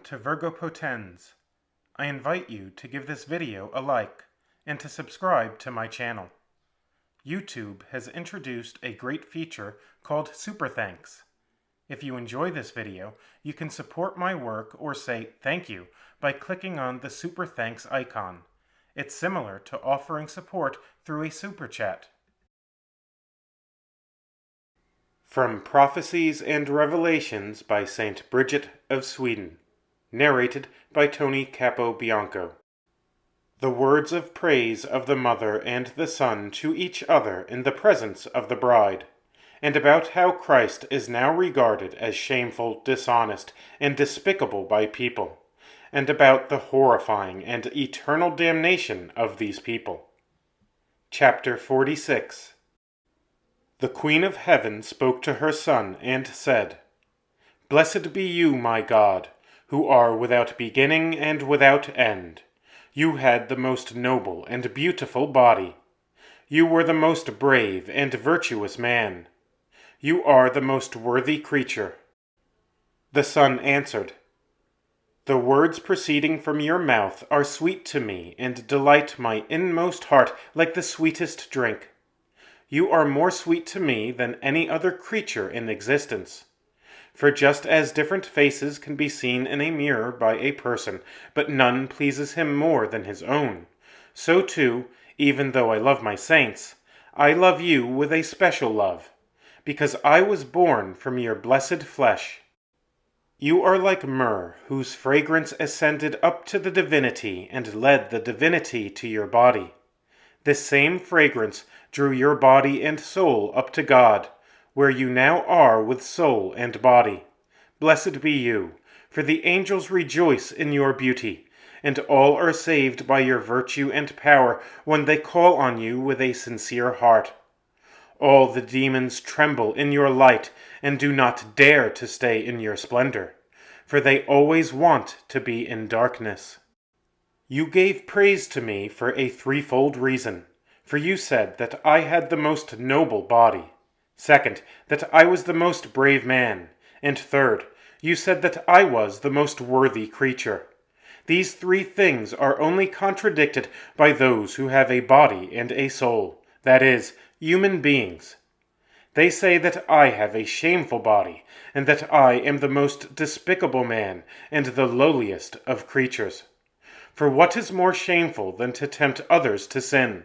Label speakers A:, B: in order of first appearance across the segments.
A: to Virgo Potens. I invite you to give this video a like and to subscribe to my channel. YouTube has introduced a great feature called Super Thanks. If you enjoy this video, you can support my work or say thank you by clicking on the Super Thanks icon. It's similar to offering support through a super chat. From Prophecies and Revelations by St. Bridget of Sweden. Narrated by Tony Capobianco. The words of praise of the mother and the son to each other in the presence of the bride, and about how Christ is now regarded as shameful, dishonest, and despicable by people, and about the horrifying and eternal damnation of these people. Chapter 46. The Queen of Heaven spoke to her Son and said, Blessed be you, my God, who are without beginning and without end. You had the most noble and beautiful body. You were the most brave and virtuous man. You are the most worthy creature. The Son answered, The words proceeding from your mouth are sweet to me and delight my inmost heart like the sweetest drink. You are more sweet to me than any other creature in existence. For just as different faces can be seen in a mirror by a person, but none pleases him more than his own, so too, even though I love my saints, I love you with a special love, because I was born from your blessed flesh. You are like myrrh, whose fragrance ascended up to the divinity and led the divinity to your body. This same fragrance drew your body and soul up to God, where you now are with soul and body. Blessed be you, for the angels rejoice in your beauty, and all are saved by your virtue and power when they call on you with a sincere heart. All the demons tremble in your light and do not dare to stay in your splendor, for they always want to be in darkness. You gave praise to me for a threefold reason. For you said that I had the most noble body. Second, that I was the most brave man. And third, you said that I was the most worthy creature. These three things are only contradicted by those who have a body and a soul, that is, human beings. They say that I have a shameful body, and that I am the most despicable man and the lowliest of creatures. For what is more shameful than to tempt others to sin?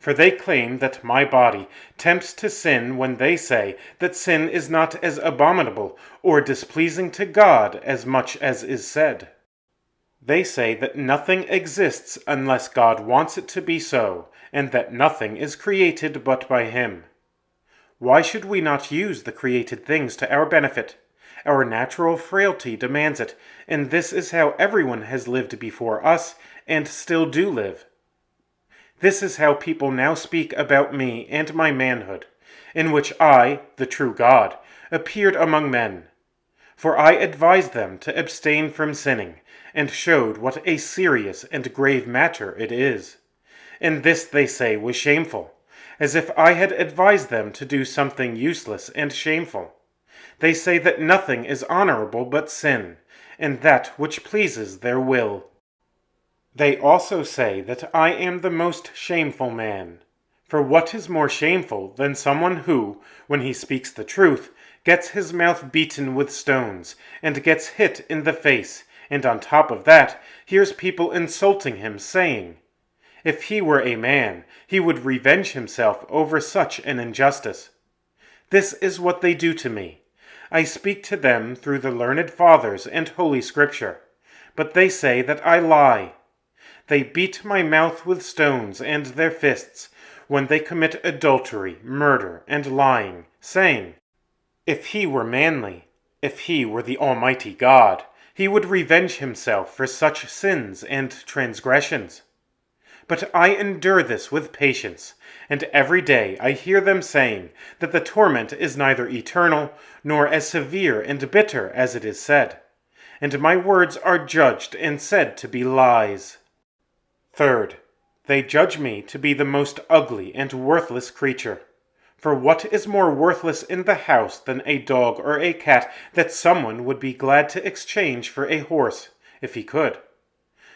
A: For they claim that my body tempts to sin when they say that sin is not as abominable or displeasing to God as much as is said. They say that nothing exists unless God wants it to be so, and that nothing is created but by Him. Why should we not use the created things to our benefit? Our natural frailty demands it, and this is how everyone has lived before us and still do live. This is how people now speak about me and my manhood, in which I, the true God, appeared among men. For I advised them to abstain from sinning, and showed what a serious and grave matter it is. And this, they say, was shameful, as if I had advised them to do something useless and shameful. They say that nothing is honorable but sin, and that which pleases their will. They also say that I am the most shameful man. For what is more shameful than someone who, when he speaks the truth, gets his mouth beaten with stones, and gets hit in the face, and on top of that, hears people insulting him, saying, If he were a man, he would revenge himself over such an injustice. This is what they do to me. I speak to them through the learned fathers and Holy Scripture, but they say that I lie. They beat my mouth with stones and their fists when they commit adultery, murder, and lying, saying, If he were manly, if he were the Almighty God, he would revenge himself for such sins and transgressions. But I endure this with patience, and every day I hear them saying that the torment is neither eternal nor as severe and bitter as it is said, and my words are judged and said to be lies. Third, they judge me to be the most ugly and worthless creature. For what is more worthless in the house than a dog or a cat that someone would be glad to exchange for a horse, if he could?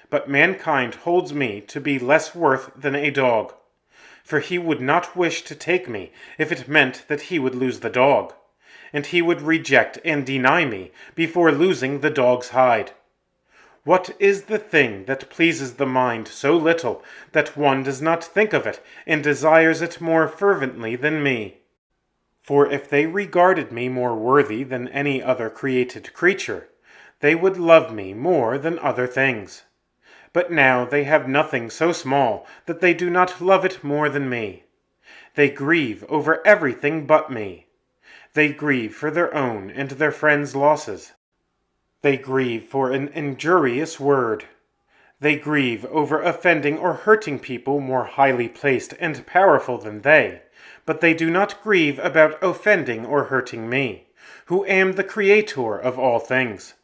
A: But mankind holds me to be less worth than a dog, for he would not wish to take me if it meant that he would lose the dog, and he would reject and deny me before losing the dog's hide. What is the thing that pleases the mind so little that one does not think of it and desires it more fervently than me? For if they regarded me more worthy than any other created creature, they would love me more than other things. But now they have nothing so small that they do not love it more than me. They grieve over everything but me. They grieve for their own and their friends' losses. They grieve for an injurious word. They grieve over offending or hurting people more highly placed and powerful than they, but they do not grieve about offending or hurting me, who am the Creator of all things.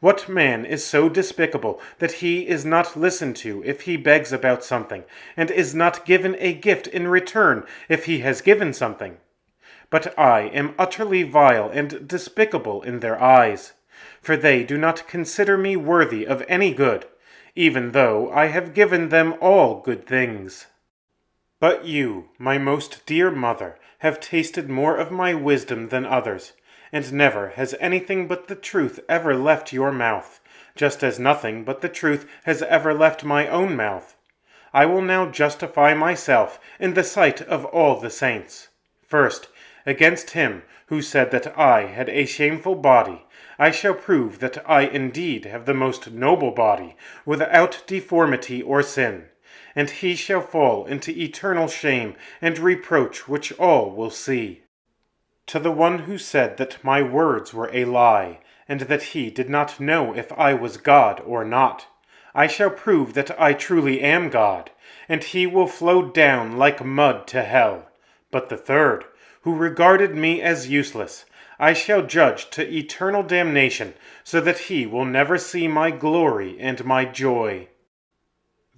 A: What man is so despicable that he is not listened to if he begs about something, and is not given a gift in return if he has given something? But I am utterly vile and despicable in their eyes, for they do not consider me worthy of any good, even though I have given them all good things. But you, my most dear mother, have tasted more of my wisdom than others, and never has anything but the truth ever left your mouth, just as nothing but the truth has ever left my own mouth. I will now justify myself in the sight of all the saints. First, against him who said that I had a shameful body, I shall prove that I indeed have the most noble body, without deformity or sin, and he shall fall into eternal shame and reproach which all will see. To the one who said that my words were a lie, and that he did not know if I was God or not, I shall prove that I truly am God, and he will flow down like mud to hell. But the third, who regarded me as useless, I shall judge to eternal damnation, so that he will never see my glory and my joy.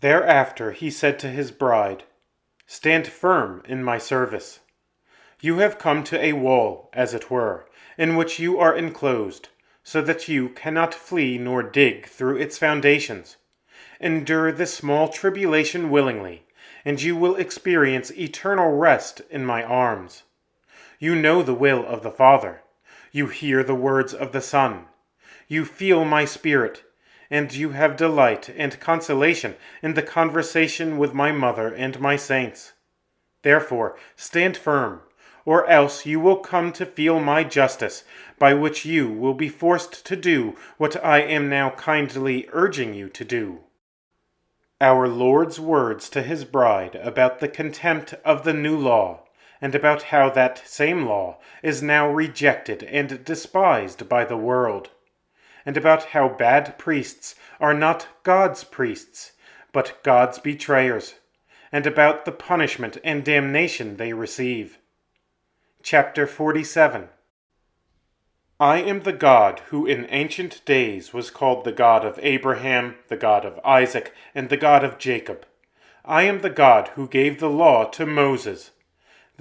A: Thereafter he said to his bride, Stand firm in my service. You have come to a wall, as it were, in which you are enclosed, so that you cannot flee nor dig through its foundations. Endure this small tribulation willingly, and you will experience eternal rest in my arms. You know the will of the Father. You hear the words of the Son. You feel my Spirit, and you have delight and consolation in the conversation with my mother and my saints. Therefore, stand firm, or else you will come to feel my justice, by which you will be forced to do what I am now kindly urging you to do. Our Lord's words to his bride about the contempt of the new law, and about how that same law is now rejected and despised by the world, and about how bad priests are not God's priests, but God's betrayers, and about the punishment and damnation they receive. Chapter 47. I am the God who in ancient days was called the God of Abraham, the God of Isaac, and the God of Jacob. I am the God who gave the law to Moses.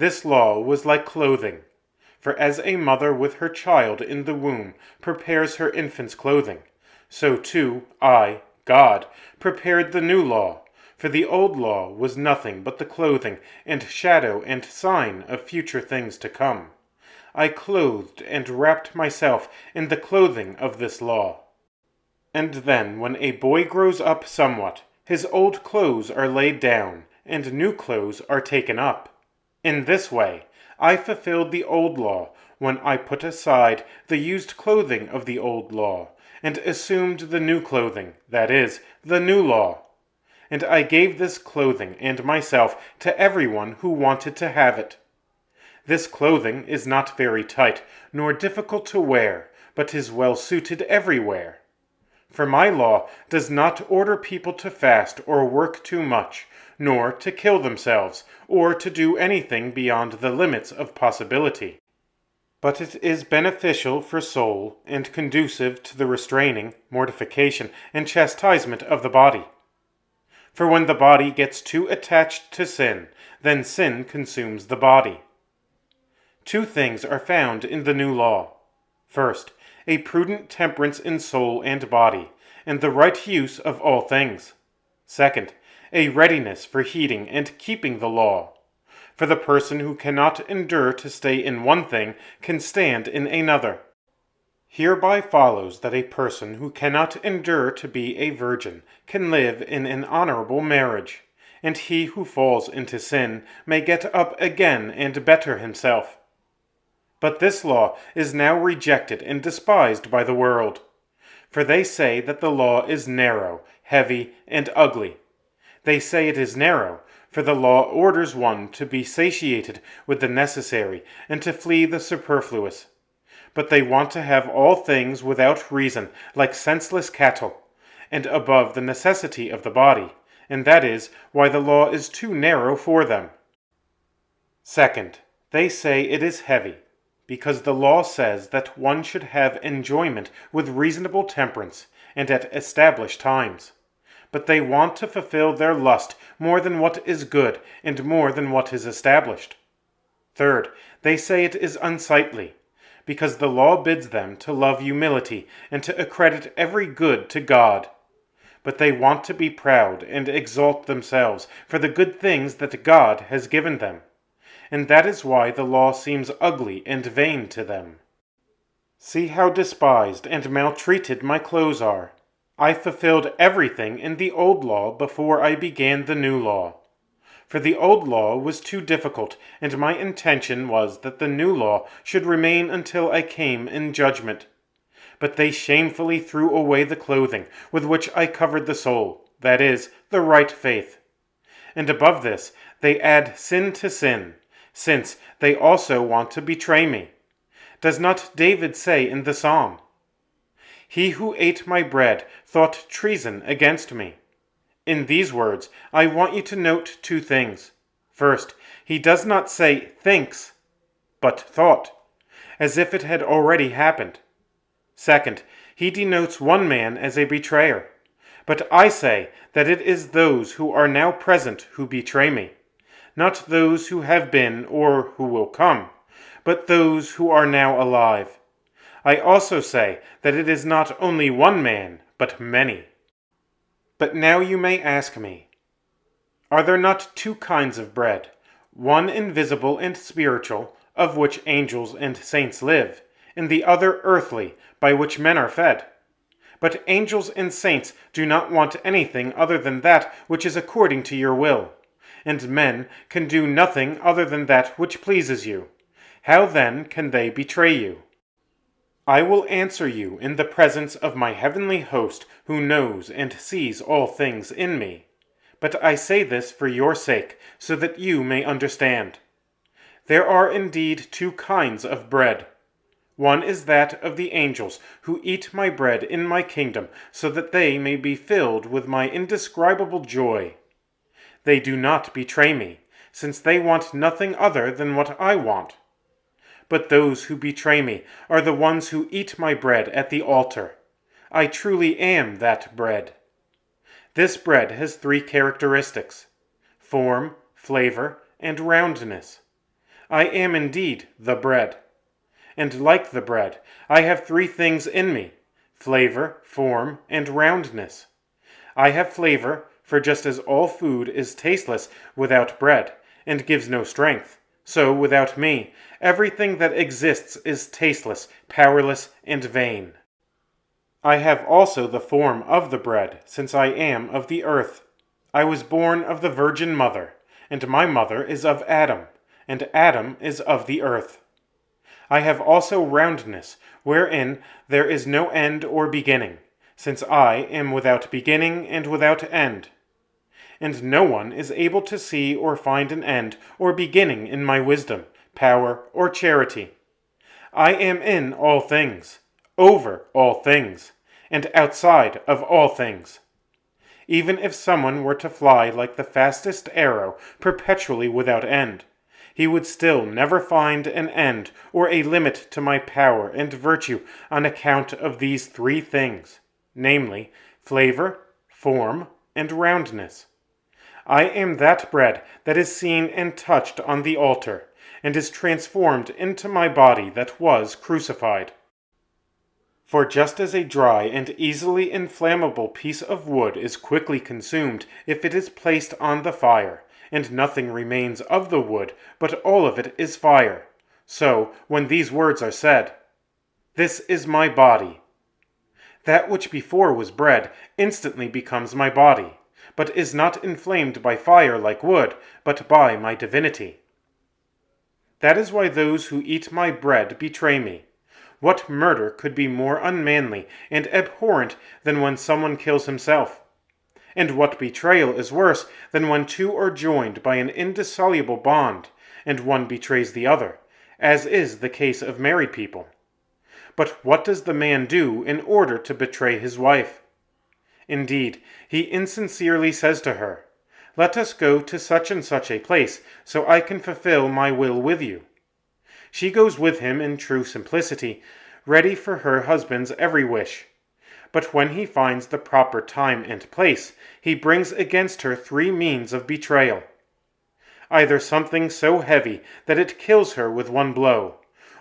A: This law was like clothing, for as a mother with her child in the womb prepares her infant's clothing, so too I, God, prepared the new law, for the old law was nothing but the clothing and shadow and sign of future things to come. I clothed and wrapped myself in the clothing of this law. And then, when a boy grows up somewhat, his old clothes are laid down, and new clothes are taken up. In this way, I fulfilled the old law when I put aside the used clothing of the old law, and assumed the new clothing, that is, the new law. And I gave this clothing and myself to everyone who wanted to have it. This clothing is not very tight, nor difficult to wear, but is well suited everywhere. For my law does not order people to fast or work too much, nor to kill themselves, or to do anything beyond the limits of possibility. But it is beneficial for soul, and conducive to the restraining, mortification, and chastisement of the body. For when the body gets too attached to sin, then sin consumes the body. Two things are found in the new law. First, a prudent temperance in soul and body, and the right use of all things. Second, a readiness for heeding and keeping the law. For the person who cannot endure to stay in one thing can stand in another. Hereby follows that a person who cannot endure to be a virgin can live in an honorable marriage, and he who falls into sin may get up again and better himself. But this law is now rejected and despised by the world, for they say that the law is narrow, heavy, and ugly. They say it is narrow, for the law orders one to be satiated with the necessary and to flee the superfluous. But they want to have all things without reason, like senseless cattle, and above the necessity of the body, and that is why the law is too narrow for them. Second, they say it is heavy, because the law says that one should have enjoyment with reasonable temperance and at established times. But they want to fulfill their lust more than what is good and more than what is established. Third, they say it is unsightly, because the law bids them to love humility and to accredit every good to God. But they want to be proud and exalt themselves for the good things that God has given them, and that is why the law seems ugly and vain to them. See how despised and maltreated my clothes are. I fulfilled everything in the old law before I began the new law. For the old law was too difficult, and my intention was that the new law should remain until I came in judgment. But they shamefully threw away the clothing with which I covered the soul, that is, the right faith. And above this, they add sin to sin, since they also want to betray me. Does not David say in the Psalm, "He who ate my bread thought treason against me"? In these words, I want you to note two things. First, he does not say thinks, but thought, as if it had already happened. Second, he denotes one man as a betrayer. But I say that it is those who are now present who betray me, not those who have been or who will come, but those who are now alive. I also say that it is not only one man, but many. But now you may ask me, are there not two kinds of bread, one invisible and spiritual, of which angels and saints live, and the other earthly, by which men are fed? But angels and saints do not want anything other than that which is according to your will, and men can do nothing other than that which pleases you. How then can they betray you? I will answer you in the presence of my heavenly host, who knows and sees all things in me. But I say this for your sake, so that you may understand. There are indeed two kinds of bread. One is that of the angels, who eat my bread in my kingdom, so that they may be filled with my indescribable joy. They do not betray me, since they want nothing other than what I want. But those who betray me are the ones who eat my bread at the altar. I truly am that bread. This bread has three characteristics: form, flavor, and roundness. I am indeed the bread. And like the bread, I have three things in me: flavor, form, and roundness. I have flavor, for just as all food is tasteless without bread, and gives no strength, so without me, everything that exists is tasteless, powerless, and vain. I have also the form of the bread, since I am of the earth. I was born of the Virgin Mother, and my mother is of Adam, and Adam is of the earth. I have also roundness, wherein there is no end or beginning, since I am without beginning and without end. And no one is able to see or find an end or beginning in my wisdom, power, or charity. I am in all things, over all things, and outside of all things. Even if someone were to fly like the fastest arrow, perpetually without end, he would still never find an end or a limit to my power and virtue on account of these three things, namely, flavor, form, and roundness. I am that bread that is seen and touched on the altar, and is transformed into my body that was crucified. For just as a dry and easily inflammable piece of wood is quickly consumed if it is placed on the fire, and nothing remains of the wood, but all of it is fire, so when these words are said, "This is my body," that which before was bread instantly becomes my body, but is not inflamed by fire like wood, but by my divinity. That is why those who eat my bread betray me. What murder could be more unmanly and abhorrent than when someone kills himself? And what betrayal is worse than when two are joined by an indissoluble bond, and one betrays the other, as is the case of married people? But what does the man do in order to betray his wife? Indeed, he insincerely says to her, "Let us go to such and such a place, so I can fulfill my will with you." She goes with him in true simplicity, ready for her husband's every wish. But when he finds the proper time and place, he brings against her three means of betrayal. Either something so heavy that it kills her with one blow,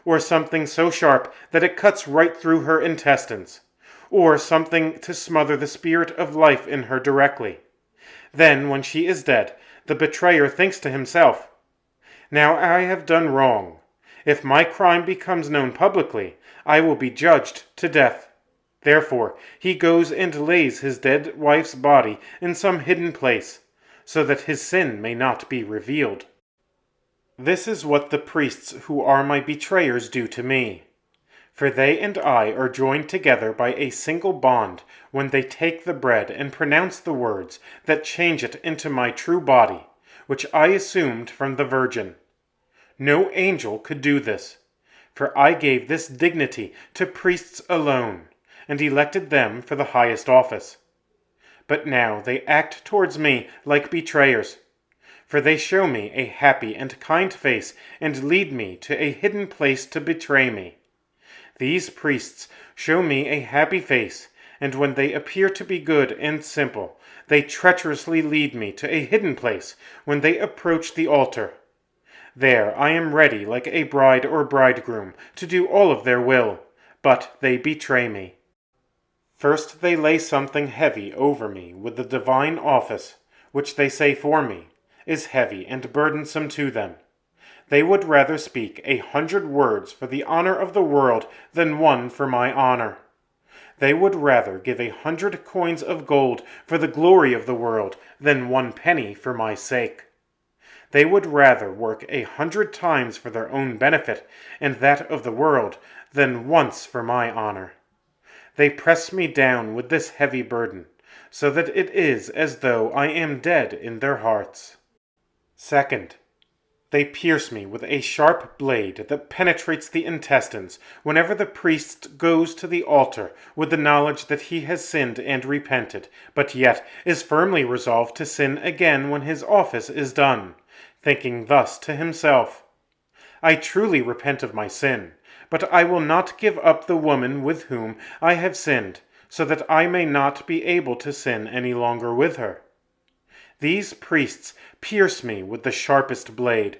A: or something so sharp that it cuts right through her intestines, or something to smother the spirit of life in her directly. Then, when she is dead, the betrayer thinks to himself, "Now I have done wrong. If my crime becomes known publicly, I will be judged to death." Therefore, he goes and lays his dead wife's body in some hidden place, so that his sin may not be revealed. This is what the priests who are my betrayers do to me. For they and I are joined together by a single bond when they take the bread and pronounce the words that change it into my true body, which I assumed from the Virgin. No angel could do this, for I gave this dignity to priests alone, and elected them for the highest office. But now they act towards me like betrayers, for they show me a happy and kind face and lead me to a hidden place to betray me. These priests show me a happy face, and when they appear to be good and simple, they treacherously lead me to a hidden place when they approach the altar. There I am ready like a bride or bridegroom to do all of their will, but they betray me. First they lay something heavy over me with the divine office, which they say for me is heavy and burdensome to them. They would rather speak 100 words for the honor of the world than one for my honor. They would rather give 100 coins of gold for the glory of the world than 1 penny for my sake. They would rather work 100 times for their own benefit and that of the world than once for my honor. They press me down with this heavy burden, so that it is as though I am dead in their hearts. Second, they pierce me with a sharp blade that penetrates the intestines whenever the priest goes to the altar with the knowledge that he has sinned and repented, but yet is firmly resolved to sin again when his office is done, thinking thus to himself, "I truly repent of my sin, but I will not give up the woman with whom I have sinned, so that I may not be able to sin any longer with her." These priests pierce me with the sharpest blade.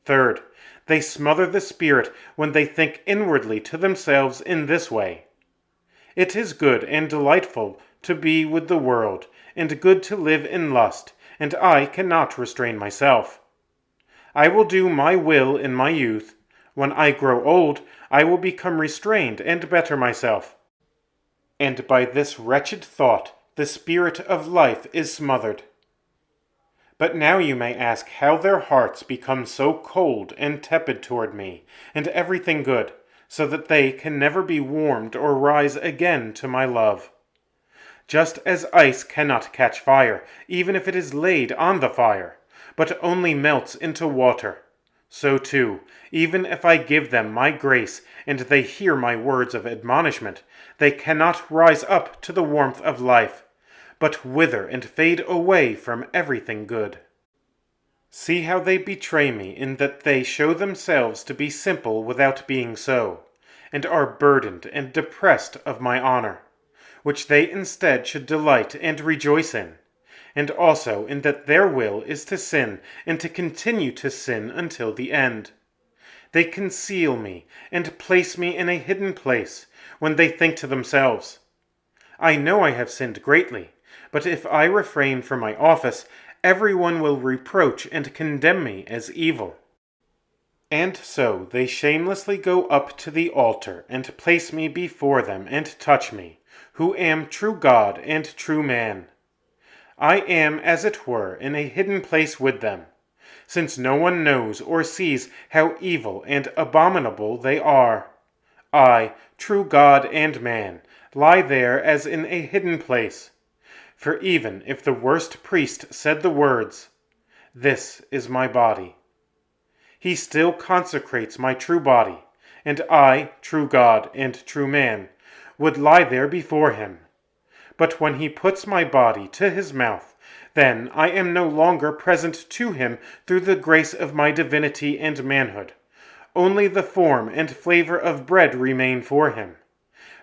A: Third, they smother the spirit when they think inwardly to themselves in this way, "It is good and delightful to be with the world, and good to live in lust, and I cannot restrain myself. I will do my will in my youth. When I grow old, I will become restrained and better myself." And by this wretched thought, the spirit of life is smothered. But now you may ask how their hearts become so cold and tepid toward me, and everything good, so that they can never be warmed or rise again to my love. Just as ice cannot catch fire, even if it is laid on the fire, but only melts into water, so too, even if I give them my grace and they hear my words of admonishment, they cannot rise up to the warmth of life, but wither and fade away from everything good. See how they betray me in that they show themselves to be simple without being so, and are burdened and depressed of my honor, which they instead should delight and rejoice in, and also in that their will is to sin, and to continue to sin until the end. They conceal me, and place me in a hidden place, when they think to themselves, I know I have sinned greatly, but if I refrain from my office, everyone will reproach and condemn me as evil. And so they shamelessly go up to the altar, and place me before them, and touch me, who am true God and true man. I am, as it were, in a hidden place with them, since no one knows or sees how evil and abominable they are. I, true God and man, lie there as in a hidden place. For even if the worst priest said the words, "This is my body," he still consecrates my true body, and I, true God and true man, would lie there before him. But when he puts my body to his mouth, then I am no longer present to him through the grace of my divinity and manhood. Only the form and flavor of bread remain for him.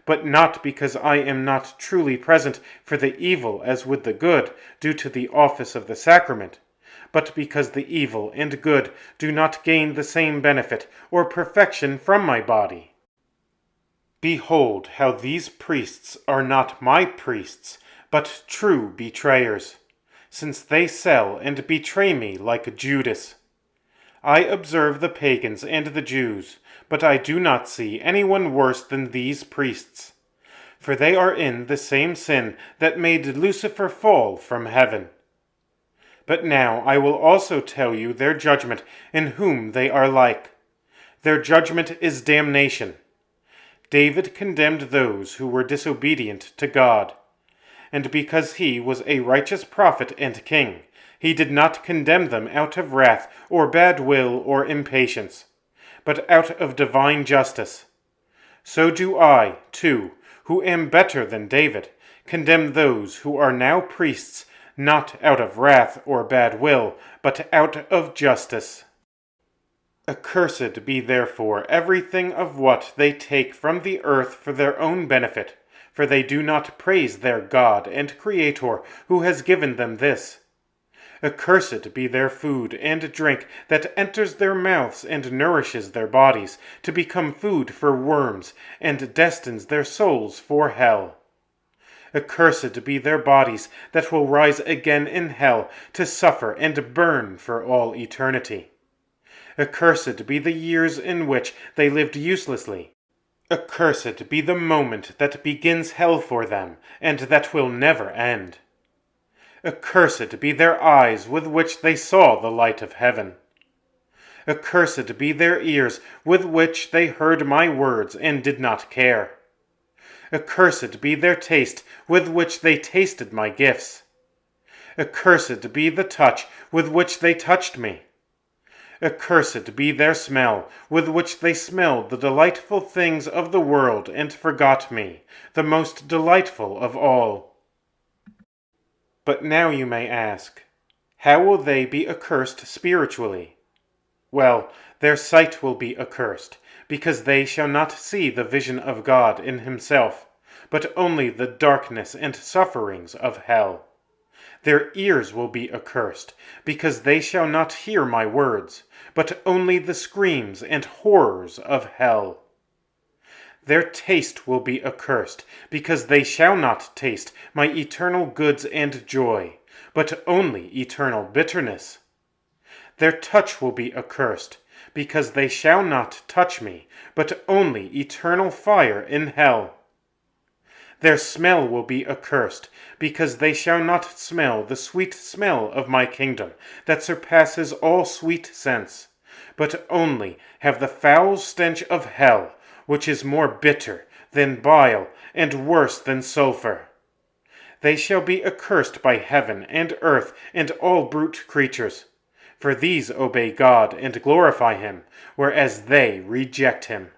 A: But not because I am not truly present for the evil as with the good, due to the office of the sacrament, but because the evil and good do not gain the same benefit or perfection from my body. Behold how these priests are not my priests, but true betrayers, since they sell and betray me like Judas. I observe the pagans and the Jews, but I do not see anyone worse than these priests, for they are in the same sin that made Lucifer fall from heaven. But now I will also tell you their judgment in whom they are like. Their judgment is damnation. David condemned those who were disobedient to God, and because he was a righteous prophet and king, he did not condemn them out of wrath or bad will or impatience, but out of divine justice. So do I, too, who am better than David, condemn those who are now priests, not out of wrath or bad will, but out of justice. Accursed be therefore everything of what they take from the earth for their own benefit, for they do not praise their God and Creator who has given them this. Accursed be their food and drink that enters their mouths and nourishes their bodies, to become food for worms, and destines their souls for hell. Accursed be their bodies that will rise again in hell, to suffer and burn for all eternity. Accursed be the years in which they lived uselessly. Accursed be the moment that begins hell for them, and that will never end. Accursed be their eyes with which they saw the light of heaven. Accursed be their ears with which they heard my words and did not care. Accursed be their taste with which they tasted my gifts. Accursed be the touch with which they touched me. Accursed be their smell with which they smelled the delightful things of the world and forgot me, the most delightful of all. But now you may ask, how will they be accursed spiritually? Well, their sight will be accursed, because they shall not see the vision of God in himself, but only the darkness and sufferings of hell. Their ears will be accursed, because they shall not hear my words, but only the screams and horrors of hell. Their taste will be accursed, because they shall not taste my eternal goods and joy, but only eternal bitterness. Their touch will be accursed, because they shall not touch me, but only eternal fire in hell. Their smell will be accursed, because they shall not smell the sweet smell of my kingdom, that surpasses all sweet scents, but only have the foul stench of hell, which is more bitter than bile and worse than sulfur. They shall be accursed by heaven and earth and all brute creatures, for these obey God and glorify him, whereas they reject him.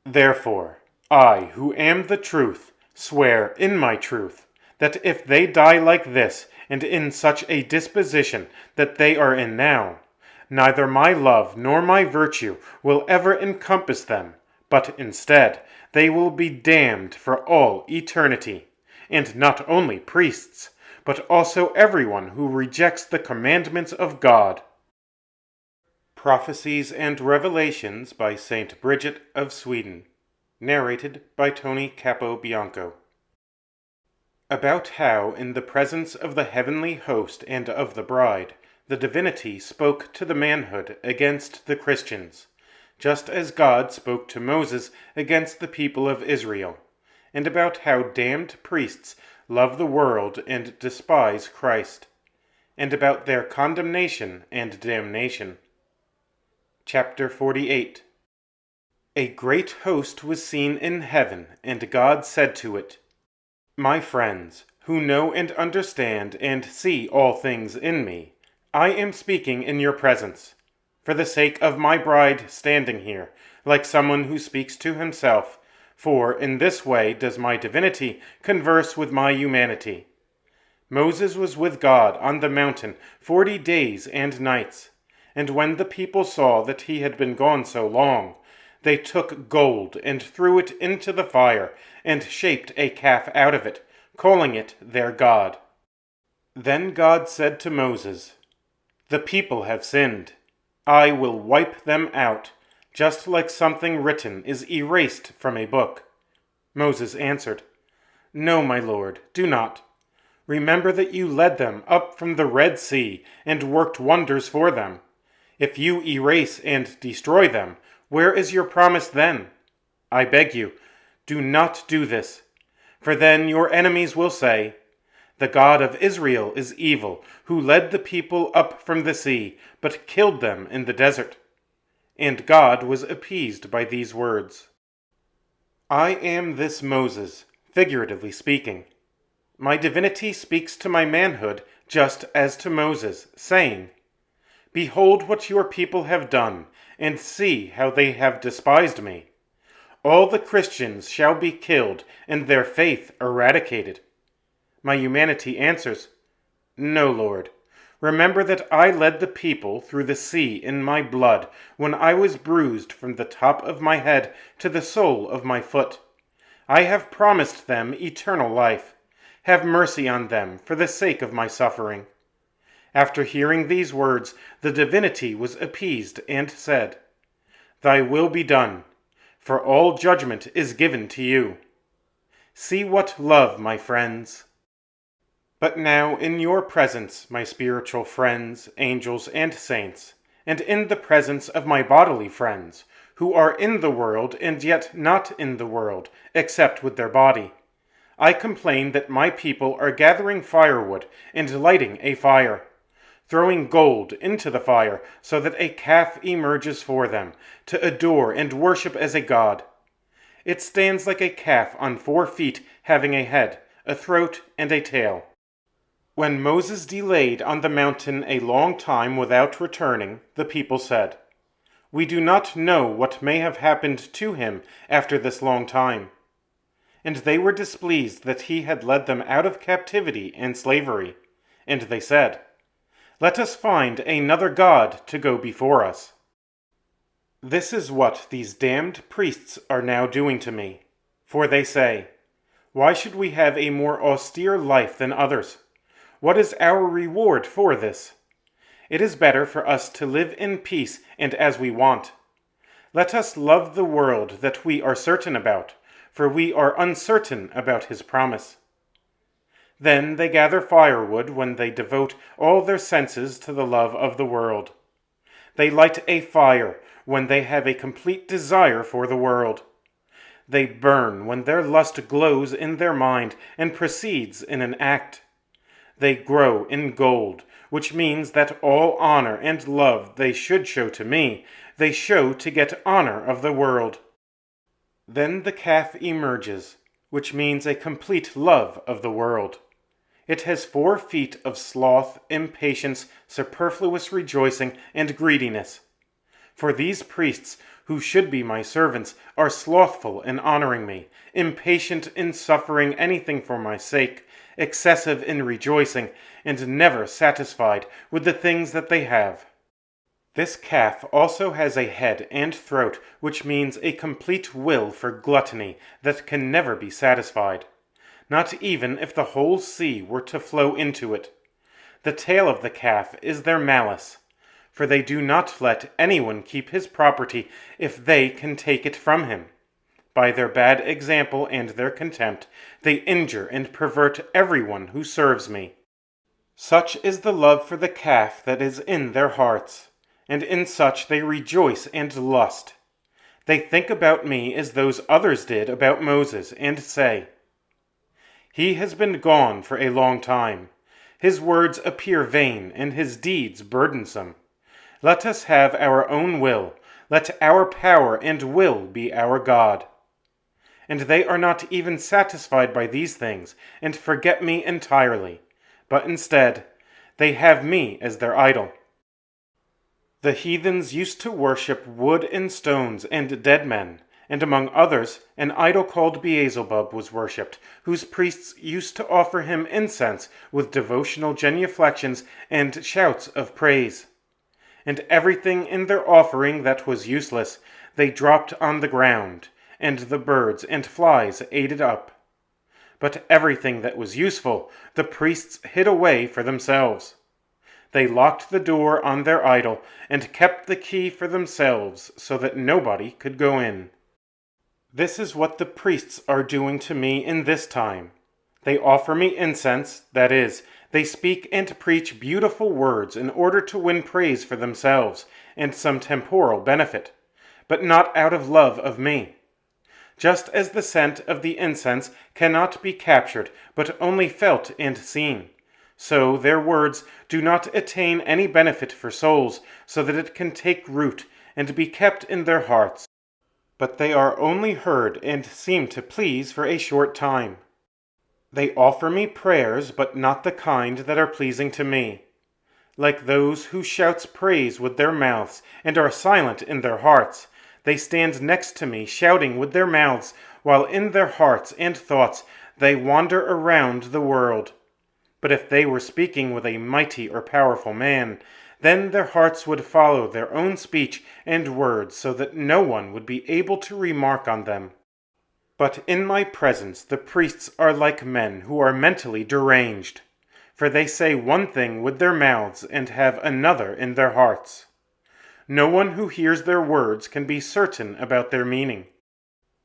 A: Therefore, I, who am the truth, swear in my truth, that if they die like this, and in such a disposition that they are in now, neither my love nor my virtue will ever encompass them, but instead they will be damned for all eternity, and not only priests, but also everyone who rejects the commandments of God. Prophecies and Revelations by St. Bridget of Sweden. Narrated by Tony Capobianco. About how, in the presence of the heavenly host and of the bride, the divinity spoke to the manhood against the Christians, just as God spoke to Moses against the people of Israel, and about how damned priests love the world and despise Christ, and about their condemnation and damnation. Chapter 48. A great host was seen in heaven, and God said to it, "My friends, who know and understand and see all things in me, I am speaking in your presence, for the sake of my bride standing here, like someone who speaks to himself, for in this way does my divinity converse with my humanity. Moses was with God on the mountain 40 days and nights, and when the people saw that he had been gone so long, they took gold and threw it into the fire, and shaped a calf out of it, calling it their God. Then God said to Moses, 'The people have sinned. I will wipe them out, just like something written is erased from a book.' Moses answered, 'No, my Lord, do not. Remember that you led them up from the Red Sea and worked wonders for them. If you erase and destroy them, where is your promise then? I beg you, do not do this, for then your enemies will say, 'The God of Israel is evil, who led the people up from the sea, but killed them in the desert.'" And God was appeased by these words. I am this Moses, figuratively speaking. My divinity speaks to my manhood just as to Moses, saying, "Behold what your people have done, and see how they have despised me. All the Christians shall be killed, and their faith eradicated." My humanity answers, "No, Lord. Remember that I led the people through the sea in my blood, when I was bruised from the top of my head to the sole of my foot. I have promised them eternal life. Have mercy on them for the sake of my suffering." After hearing these words, the divinity was appeased and said, "Thy will be done, for all judgment is given to you." See what love, my friends! But now in your presence, my spiritual friends, angels, and saints, and in the presence of my bodily friends, who are in the world and yet not in the world, except with their body, I complain that my people are gathering firewood and lighting a fire, throwing gold into the fire so that a calf emerges for them, to adore and worship as a god. It stands like a calf on 4 feet, having a head, a throat, and a tail. When Moses delayed on the mountain a long time without returning, the people said, "We do not know what may have happened to him after this long time." And they were displeased that he had led them out of captivity and slavery. And they said, "Let us find another god to go before us." This is what these damned priests are now doing to me. For they say, "Why should we have a more austere life than others? What is our reward for this? It is better for us to live in peace and as we want. Let us love the world that we are certain about, for we are uncertain about his promise." Then they gather firewood when they devote all their senses to the love of the world. They light a fire when they have a complete desire for the world. They burn when their lust glows in their mind and proceeds in an act. They grow in gold, which means that all honor and love they should show to me, they show to get honor of the world. Then the calf emerges, which means a complete love of the world. It has 4 feet of sloth, impatience, superfluous rejoicing, and greediness. For these priests, who should be my servants, are slothful in honoring me, impatient in suffering anything for my sake, excessive in rejoicing, and never satisfied with the things that they have. This calf also has a head and throat, which means a complete will for gluttony that can never be satisfied. not even if the whole sea were to flow into it. The tail of the calf is their malice, for they do not let anyone keep his property if they can take it from him. By their bad example and their contempt, they injure and pervert everyone who serves me. Such is the love for the calf that is in their hearts, and in such they rejoice and lust. They think about me as those others did about Moses, and say, "He has been gone for a long time. His words appear vain, and his deeds burdensome. Let us have our own will. Let our power and will be our God." And they are not even satisfied by these things, and forget me entirely, but instead, they have me as their idol. The heathens used to worship wood and stones and dead men, and among others, an idol called Beelzebub was worshipped, whose priests used to offer him incense with devotional genuflections and shouts of praise. And everything in their offering that was useless, they dropped on the ground, and the birds and flies ate it up. But everything that was useful, the priests hid away for themselves. They locked the door on their idol, and kept the key for themselves, so that nobody could go in. This is what the priests are doing to me in this time. They offer me incense, that is, they speak and preach beautiful words in order to win praise for themselves, and some temporal benefit, but not out of love of me. Just as the scent of the incense cannot be captured, but only felt and seen, so their words do not attain any benefit for souls, so that it can take root and be kept in their hearts. But they are only heard and seem to please for a short time. They offer me prayers, but not the kind that are pleasing to me. Like those who shouts praise with their mouths and are silent in their hearts, they stand next to me shouting with their mouths, while in their hearts and thoughts they wander around the world. But if they were speaking with a mighty or powerful man, then their hearts would follow their own speech and words, so that no one would be able to remark on them. But in my presence the priests are like men who are mentally deranged, for they say one thing with their mouths and have another in their hearts. No one who hears their words can be certain about their meaning.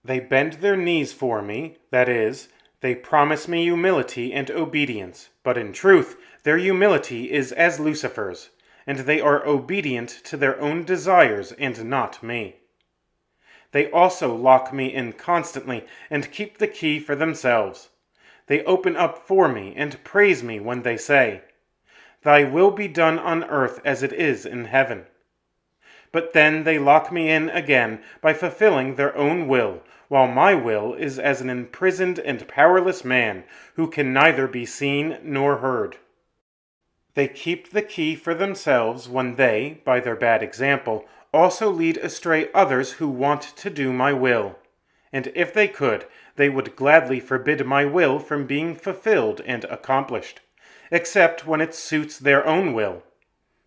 A: They bend their knees for me, that is, they promise me humility and obedience, but in truth their humility is as Lucifer's, and they are obedient to their own desires and not me. They also lock me in constantly and keep the key for themselves. They open up for me and praise me when they say, "Thy will be done on earth as it is in heaven." But then they lock me in again by fulfilling their own will, while my will is as an imprisoned and powerless man who can neither be seen nor heard. They keep the key for themselves when they, by their bad example, also lead astray others who want to do my will. And if they could, they would gladly forbid my will from being fulfilled and accomplished, except when it suits their own will.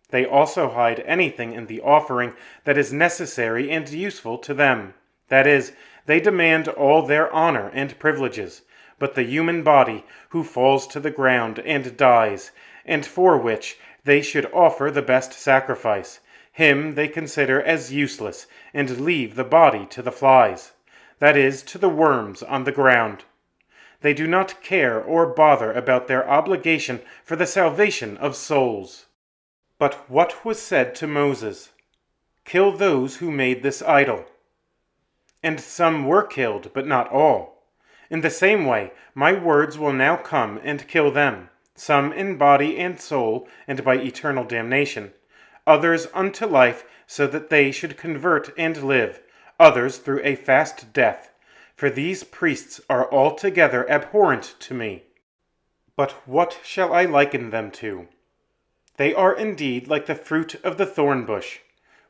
A: They also hide anything in the offering that is necessary and useful to them. That is, they demand all their honor and privileges, but the human body who falls to the ground and dies, and for which they should offer the best sacrifice, him they consider as useless, and leave the body to the flies, that is, to the worms on the ground. They do not care or bother about their obligation for the salvation of souls. But what was said to Moses? "Kill those who made this idol." And some were killed, but not all. In the same way, my words will now come and kill them, some in body and soul, and by eternal damnation, others unto life, so that they should convert and live, others through a fast death, for these priests are altogether abhorrent to me. But what shall I liken them to? They are indeed like the fruit of the thorn bush,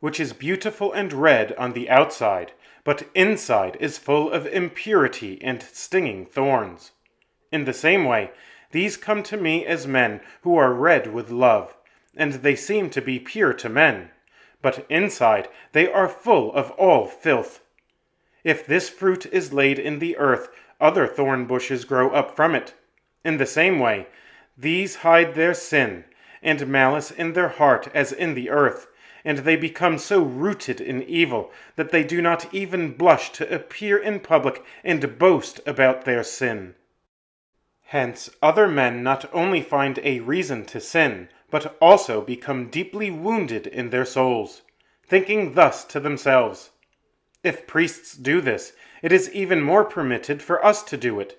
A: which is beautiful and red on the outside, but inside is full of impurity and stinging thorns. In the same way, these come to me as men who are red with love, and they seem to be pure to men, but inside they are full of all filth. If this fruit is laid in the earth, other thorn bushes grow up from it. In the same way, these hide their sin and malice in their heart as in the earth, and they become so rooted in evil that they do not even blush to appear in public and boast about their sin. Hence, other men not only find a reason to sin, but also become deeply wounded in their souls, thinking thus to themselves, "If priests do this, it is even more permitted for us to do it."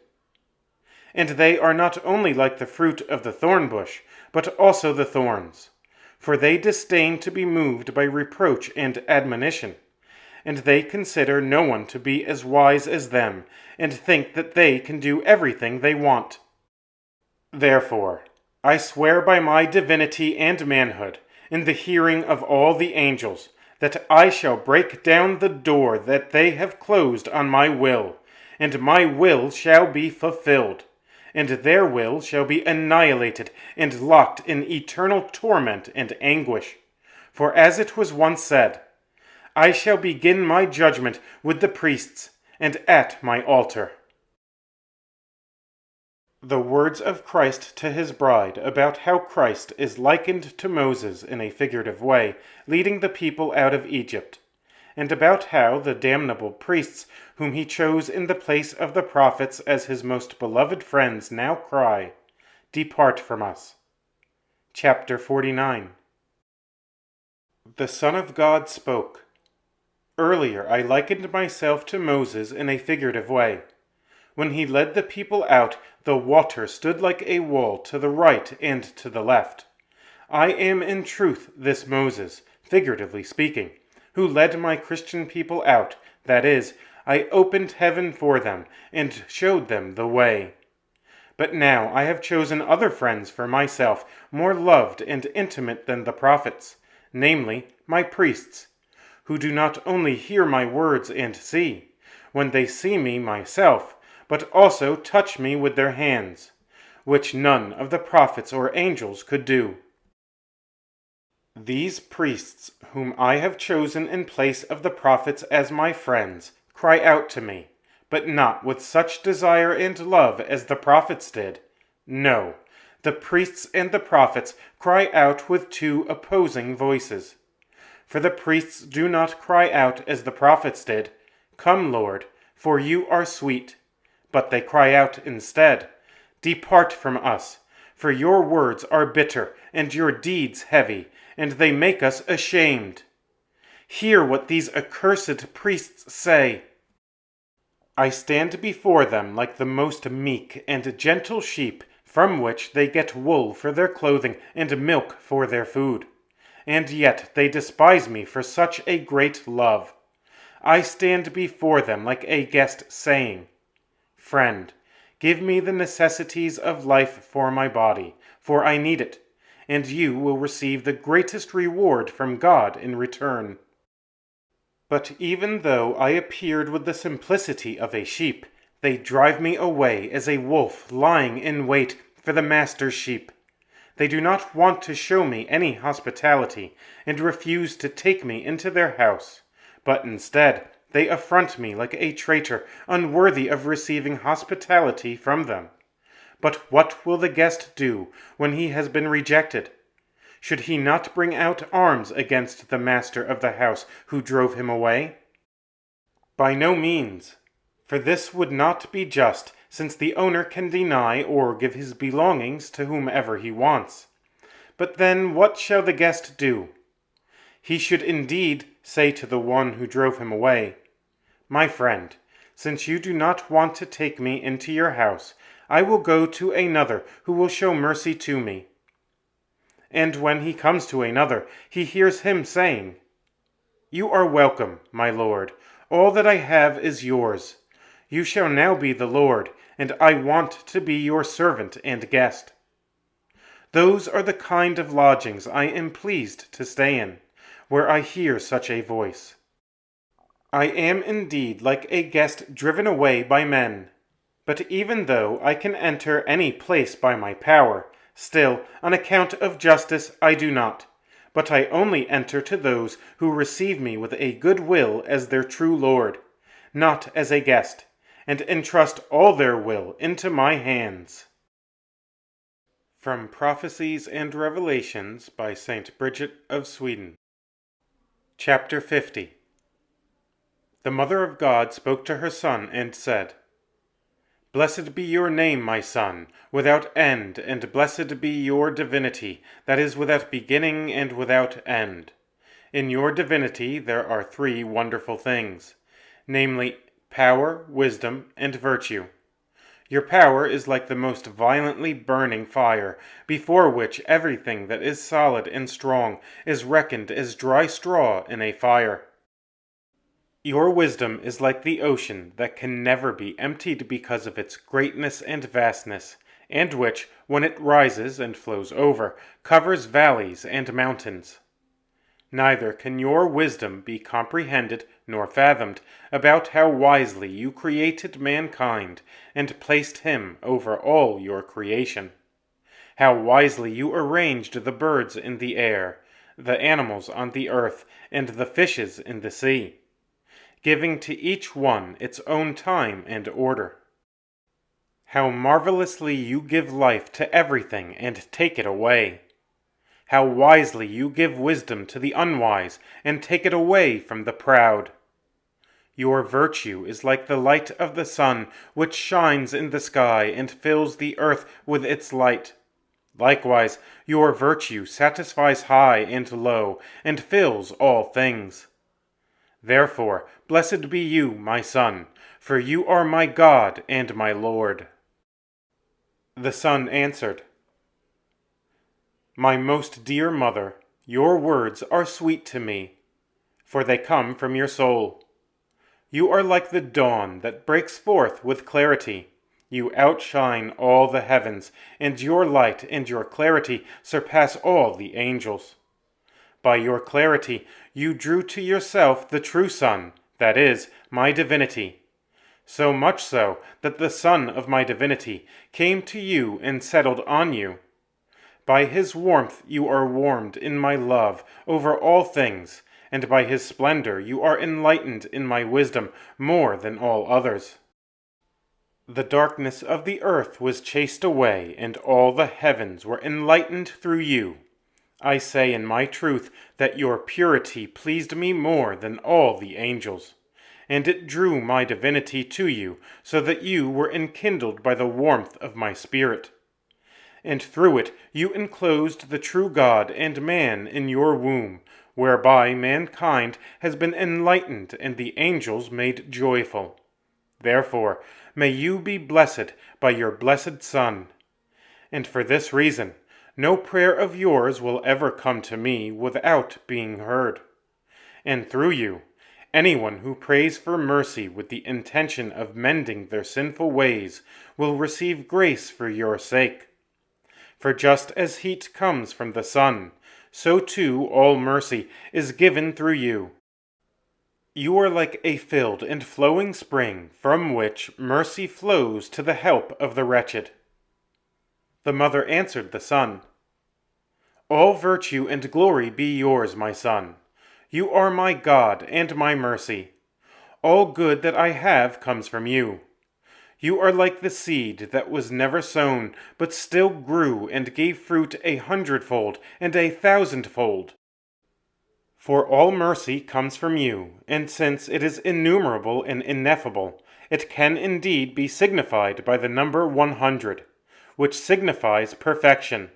A: And they are not only like the fruit of the thorn bush, but also the thorns, for they disdain to be moved by reproach and admonition, and they consider no one to be as wise as them, and think that they can do everything they want. Therefore, I swear by my divinity and manhood, in the hearing of all the angels, that I shall break down the door that they have closed on my will, and my will shall be fulfilled, and their will shall be annihilated and locked in eternal torment and anguish. For as it was once said, I shall begin my judgment with the priests, and at my altar. The words of Christ to his bride about how Christ is likened to Moses in a figurative way, leading the people out of Egypt, and about how the damnable priests whom he chose in the place of the prophets as his most beloved friends now cry, "Depart from us." Chapter 49. The Son of God spoke. Earlier I likened myself to Moses in a figurative way. When he led the people out, the water stood like a wall to the right and to the left. I am in truth this Moses, figuratively speaking, who led my Christian people out, that is, I opened heaven for them and showed them the way. But now I have chosen other friends for myself, more loved and intimate than the prophets, namely, my priests, who do not only hear my words and see, when they see me myself, but also touch me with their hands, which none of the prophets or angels could do. These priests, whom I have chosen in place of the prophets as my friends, cry out to me, but not with such desire and love as the prophets did. No, the priests and the prophets cry out with two opposing voices. For the priests do not cry out as the prophets did, "Come, Lord, for you are sweet," but they cry out instead, "Depart from us, for your words are bitter and your deeds heavy, and they make us ashamed." Hear what these accursed priests say. I stand before them like the most meek and gentle sheep, from which they get wool for their clothing and milk for their food. And yet they despise me for such a great love. I stand before them like a guest saying, "Friend, give me the necessities of life for my body, for I need it, and you will receive the greatest reward from God in return." But even though I appeared with the simplicity of a sheep, they drive me away as a wolf lying in wait for the master's sheep. They do not want to show me any hospitality, and refuse to take me into their house, but instead they affront me like a traitor, unworthy of receiving hospitality from them. But what will the guest do when he has been rejected? Should he not bring out arms against the master of the house who drove him away? By no means, for this would not be just, since the owner can deny or give his belongings to whomever he wants. But then what shall the guest do? He should indeed say to the one who drove him away, "My friend, since you do not want to take me into your house, I will go to another who will show mercy to me." And when he comes to another, he hears him saying, "You are welcome, my lord. All that I have is yours. You shall now be the lord, and I want to be your servant and guest." Those are the kind of lodgings I am pleased to stay in, where I hear such a voice. I am indeed like a guest driven away by men. But even though I can enter any place by my power, still, on account of justice, I do not, but I only enter to those who receive me with a good will as their true lord, not as a guest, and entrust all their will into my hands. From Prophecies and Revelations by St. Bridget of Sweden. Chapter 50. The Mother of God spoke to her Son and said, Blessed be your name, my Son, without end, and blessed be your divinity, that is without beginning and without end. In your divinity there are three wonderful things, namely, power, wisdom, and virtue. Your power is like the most violently burning fire, before which everything that is solid and strong is reckoned as dry straw in a fire. Your wisdom is like the ocean that can never be emptied because of its greatness and vastness, and which, when it rises and flows over, covers valleys and mountains. Neither can your wisdom be comprehended nor fathomed about how wisely you created mankind and placed him over all your creation. How wisely you arranged the birds in the air, the animals on the earth, and the fishes in the sea, giving to each one its own time and order. How marvelously you give life to everything and take it away. How wisely you give wisdom to the unwise, and take it away from the proud. Your virtue is like the light of the sun, which shines in the sky and fills the earth with its light. Likewise, your virtue satisfies high and low, and fills all things. Therefore, blessed be you, my Son, for you are my God and my Lord. The Son answered, My most dear Mother, your words are sweet to me, for they come from your soul. You are like the dawn that breaks forth with clarity. You outshine all the heavens, and your light and your clarity surpass all the angels. By your clarity you drew to yourself the true Son, that is, my divinity. So much so that the Son of my divinity came to you and settled on you. By his warmth you are warmed in my love over all things, and by his splendor you are enlightened in my wisdom more than all others. The darkness of the earth was chased away, and all the heavens were enlightened through you. I say in my truth that your purity pleased me more than all the angels, and it drew my divinity to you, so that you were enkindled by the warmth of my spirit. And through it you enclosed the true God and man in your womb, whereby mankind has been enlightened and the angels made joyful. Therefore, may you be blessed by your blessed Son. And for this reason, no prayer of yours will ever come to me without being heard. And through you, anyone who prays for mercy with the intention of mending their sinful ways will receive grace for your sake. For just as heat comes from the sun, so too all mercy is given through you. You are like a filled and flowing spring from which mercy flows to the help of the wretched. The Mother answered the Son, All virtue and glory be yours, my Son. You are my God and my mercy. All good that I have comes from you. You are like the seed that was never sown, but still grew and gave fruit 100-fold and 1,000-fold. For all mercy comes from you, and since it is innumerable and ineffable, it can indeed be signified by the number 100, which signifies perfection.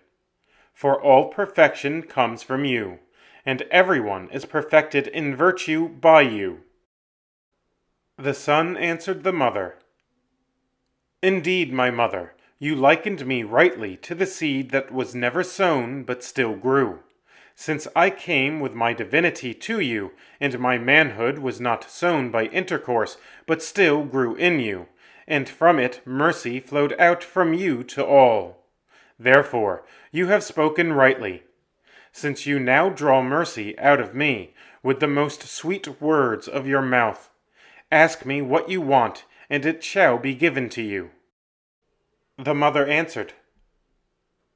A: For all perfection comes from you, and everyone is perfected in virtue by you. The Son answered the Mother, Indeed, my Mother, you likened me rightly to the seed that was never sown but still grew, since I came with my divinity to you, and my manhood was not sown by intercourse, but still grew in you, and from it mercy flowed out from you to all. Therefore, you have spoken rightly. Since you now draw mercy out of me with the most sweet words of your mouth, ask me what you want, and it shall be given to you. The Mother answered,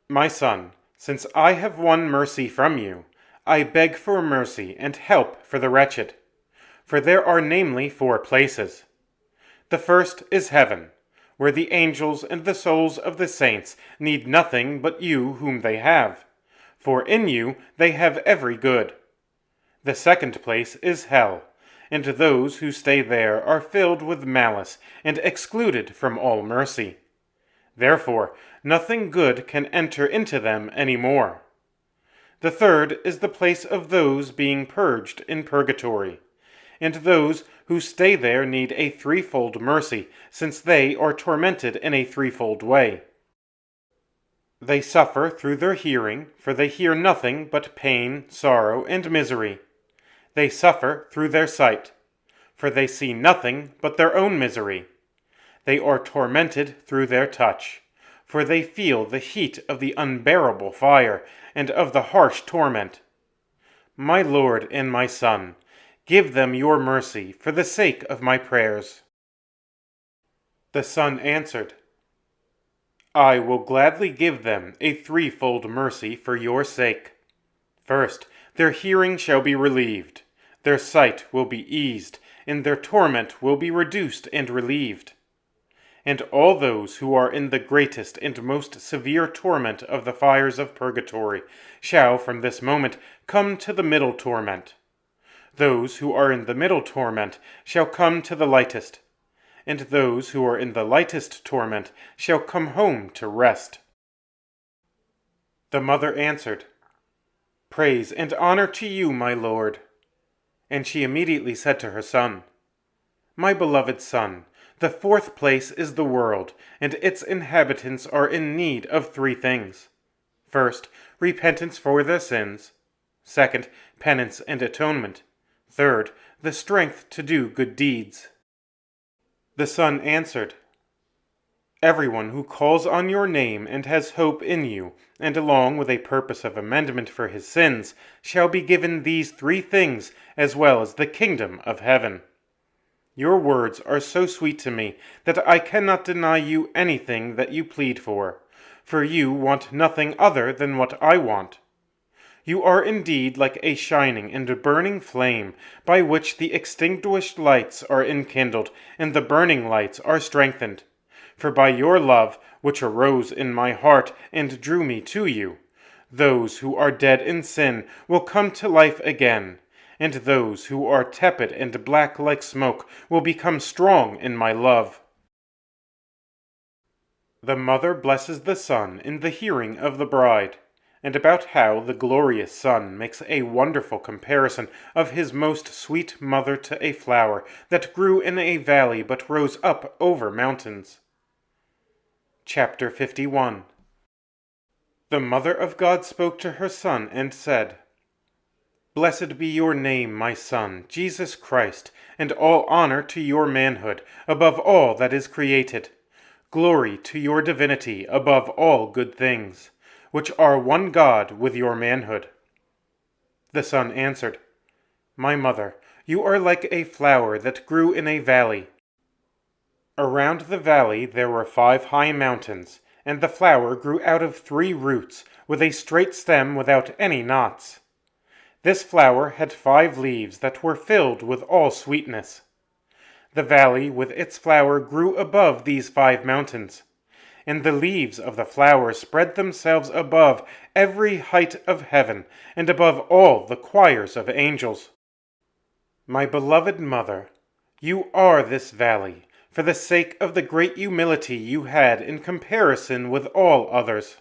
A: My Son, since I have won mercy from you, I beg for mercy and help for the wretched. For there are namely 4 places. The first is heaven, where the angels and the souls of the saints need nothing but you whom they have, for in you they have every good. The second place is hell, and those who stay there are filled with malice and excluded from all mercy. Therefore, nothing good can enter into them any more. The third is the place of those being purged in purgatory, and those who stay there need a threefold mercy, since they are tormented in a threefold way. They suffer through their hearing, for they hear nothing but pain, sorrow, and misery. They suffer through their sight, for they see nothing but their own misery. They are tormented through their touch, for they feel the heat of the unbearable fire and of the harsh torment. My Lord and my Son, give them your mercy for the sake of my prayers. The Son answered, I will gladly give them a threefold mercy for your sake. First, their hearing shall be relieved, their sight will be eased, and their torment will be reduced and relieved. And all those who are in the greatest and most severe torment of the fires of purgatory shall from this moment come to the middle torment. Those who are in the middle torment shall come to the lightest, and those who are in the lightest torment shall come home to rest. The mother answered, Praise and honor to you, my Lord. And she immediately said to her son, My beloved son, the fourth place is the world, and its inhabitants are in need of three things. First, repentance for their sins. Second, penance and atonement. Third, the strength to do good deeds. The Son answered, Everyone who calls on your name and has hope in you, and along with a purpose of amendment for his sins, shall be given these three things as well as the kingdom of heaven. Your words are so sweet to me that I cannot deny you anything that you plead for you want nothing other than what I want. You are indeed like a shining and burning flame, by which the extinguished lights are enkindled, and the burning lights are strengthened. For by your love, which arose in my heart and drew me to you, those who are dead in sin will come to life again, and those who are tepid and black like smoke will become strong in my love. The mother blesses the Son in the hearing of the bride, and about how the glorious Son makes a wonderful comparison of his most sweet mother to a flower that grew in a valley but rose up over mountains. Chapter 51. The Mother of God spoke to her Son and said, Blessed be your name, my Son, Jesus Christ, and all honor to your manhood above all that is created. Glory to your divinity above all good things, which are one God with your manhood. The Son answered, My mother, you are like a flower that grew in a valley. Around the valley there were 5 high mountains, and the flower grew out of 3 roots, with a straight stem without any knots. This flower had 5 leaves that were filled with all sweetness. The valley with its flower grew above these 5 mountains, and the leaves of the flower spread themselves above every height of heaven, and above all the choirs of angels. My beloved mother, you are this valley, for the sake of the great humility you had in comparison with all others.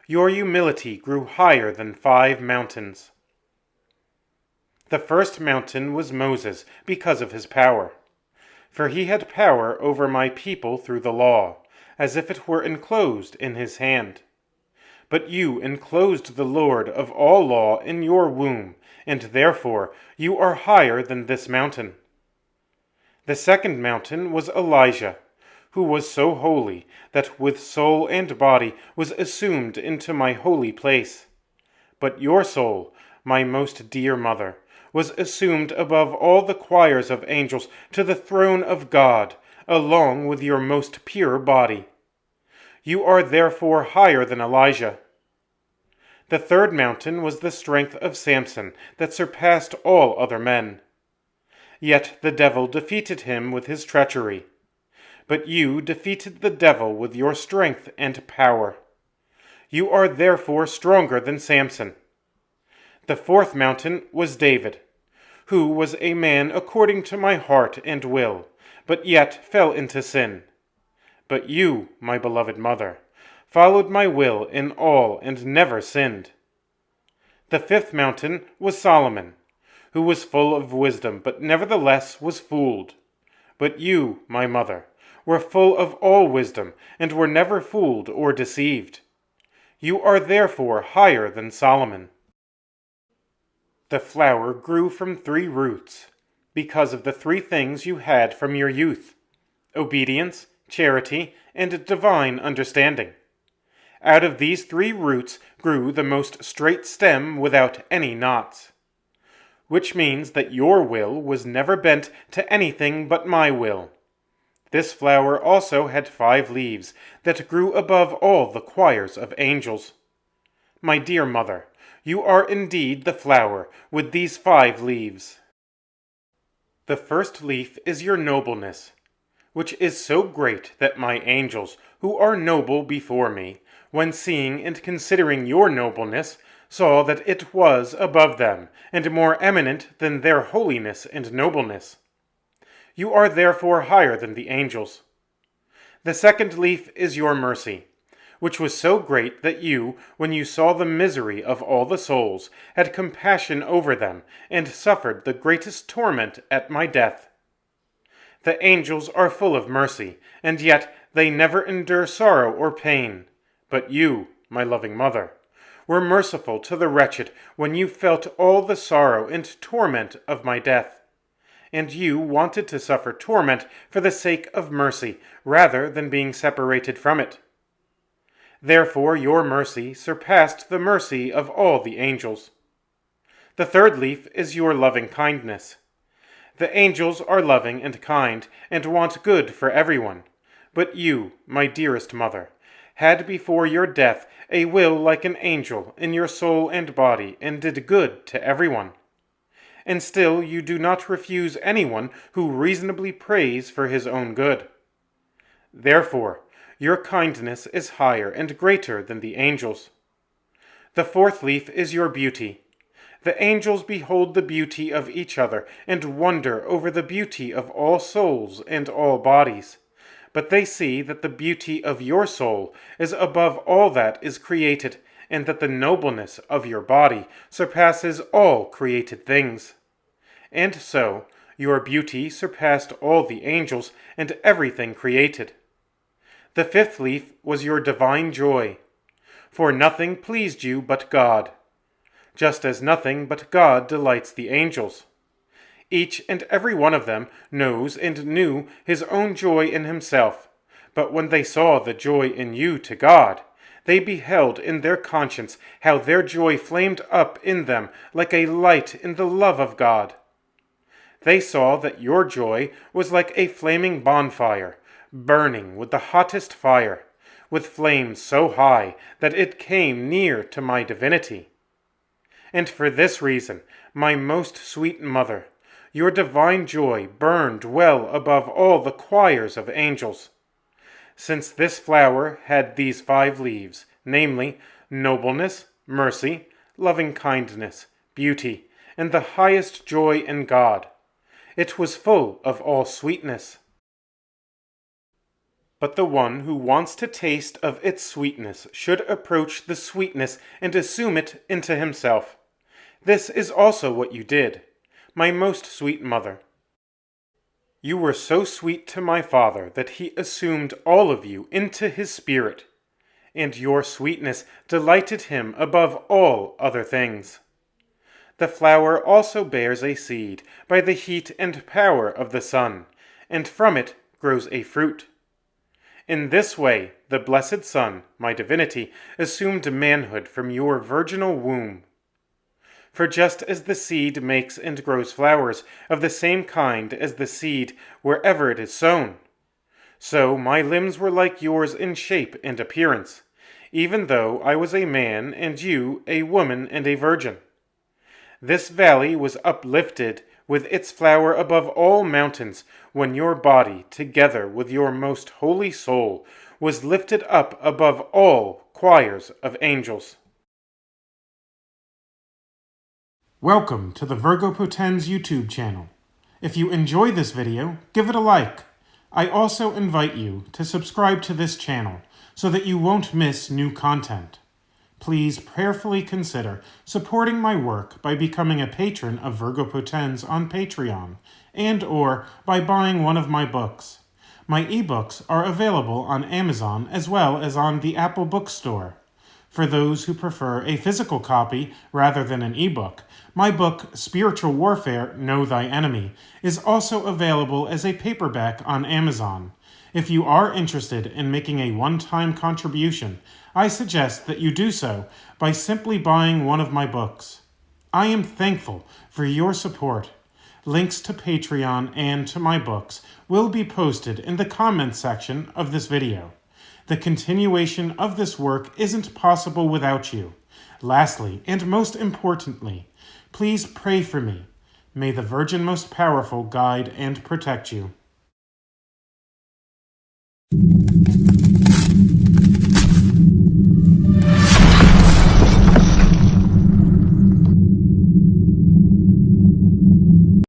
A: Your humility grew higher than 5 mountains. The first mountain was Moses, because of his power. For he had power over my people through the law, as if it were enclosed in his hand. But you enclosed the Lord of all law in your womb, and therefore you are higher than this mountain. The second mountain was Elijah, who was so holy that with soul and body was assumed into my holy place. But your soul, my most dear mother, was assumed above all the choirs of angels to the throne of God, along with your most pure body. You are therefore higher than Elijah. The third mountain was the strength of Samson, that surpassed all other men. Yet the devil defeated him with his treachery. but you defeated the devil with your strength and power. You are therefore stronger than Samson. The fourth mountain was David, who was a man according to my heart and will, but yet fell into sin. But you, my beloved mother, followed my will in all and never sinned. The fifth mountain was Solomon, who was full of wisdom, but nevertheless was fooled. But you, my mother, were full of all wisdom, and were never fooled or deceived. You are therefore higher than Solomon. The flower grew from 3 roots, because of the 3 things you had from your youth: obedience, charity, and divine understanding. Out of these 3 roots grew the most straight stem without any knots, which means that your will was never bent to anything but my will. This flower also had 5 leaves that grew above all the choirs of angels. My dear mother, you are indeed the flower with these 5 leaves. The first leaf is your nobleness, which is so great that my angels, who are noble before me, when seeing and considering your nobleness, saw that it was above them, and more eminent than their holiness and nobleness. You are therefore higher than the angels. The second leaf is your mercy, which was so great that you, when you saw the misery of all the souls, had compassion over them, and suffered the greatest torment at my death. The angels are full of mercy, and yet they never endure sorrow or pain. But you, my loving mother, were merciful to the wretched when you felt all the sorrow and torment of my death. And you wanted to suffer torment for the sake of mercy, rather than being separated from it. Therefore your mercy surpassed the mercy of all the angels. The third leaf is your loving kindness. The angels are loving and kind, and want good for everyone. But you, my dearest mother, had before your death a will like an angel in your soul and body, and did good to everyone. And still you do not refuse anyone who reasonably prays for his own good. Therefore, your kindness is higher and greater than the angels. The fourth leaf is your beauty. The angels behold the beauty of each other, and wonder over the beauty of all souls and all bodies. But they see that the beauty of your soul is above all that is created, and that the nobleness of your body surpasses all created things. And so, your beauty surpassed all the angels and everything created. The fifth leaf was your divine joy, for nothing pleased you but God, just as nothing but God delights the angels. Each and every one of them knows and knew his own joy in himself, but when they saw the joy in you to God, they beheld in their conscience how their joy flamed up in them like a light in the love of God. They saw that your joy was like a flaming bonfire, burning with the hottest fire, with flames so high that it came near to my divinity. And for this reason, my most sweet mother, your divine joy burned well above all the choirs of angels. Since this flower had these 5 leaves, namely, nobleness, mercy, loving-kindness, beauty, and the highest joy in God, it was full of all sweetness. But the one who wants to taste of its sweetness should approach the sweetness and assume it into himself. This is also what you did, my most sweet mother. You were so sweet to my father that he assumed all of you into his spirit, and your sweetness delighted him above all other things. The flower also bears a seed by the heat and power of the sun, and from it grows a fruit. In this way the blessed Son, my divinity, assumed manhood from your virginal womb. For just as the seed makes and grows flowers of the same kind as the seed wherever it is sown, so my limbs were like yours in shape and appearance, even though I was a man and you a woman and a virgin. This valley was uplifted with its flower above all mountains, when your body, together with your most holy soul, was lifted up above all choirs of angels. Welcome to the Virgo Potens YouTube channel. If you enjoy this video, give it a like. I also invite you to subscribe to this channel so that you won't miss new content. Please prayerfully consider supporting my work by becoming a patron of Virgo Potens on Patreon and/or by buying one of my books. My ebooks are available on Amazon as well as on the Apple Bookstore. For those who prefer a physical copy rather than an ebook, my book, Spiritual Warfare, Know Thy Enemy, is also available as a paperback on Amazon. If you are interested in making a one-time contribution, I suggest that you do so by simply buying one of my books. I am thankful for your support. Links to Patreon and to my books will be posted in the comments section of this video. The continuation of this work isn't possible without you. Lastly, and most importantly, please pray for me. May the Virgin Most Powerful guide and protect you.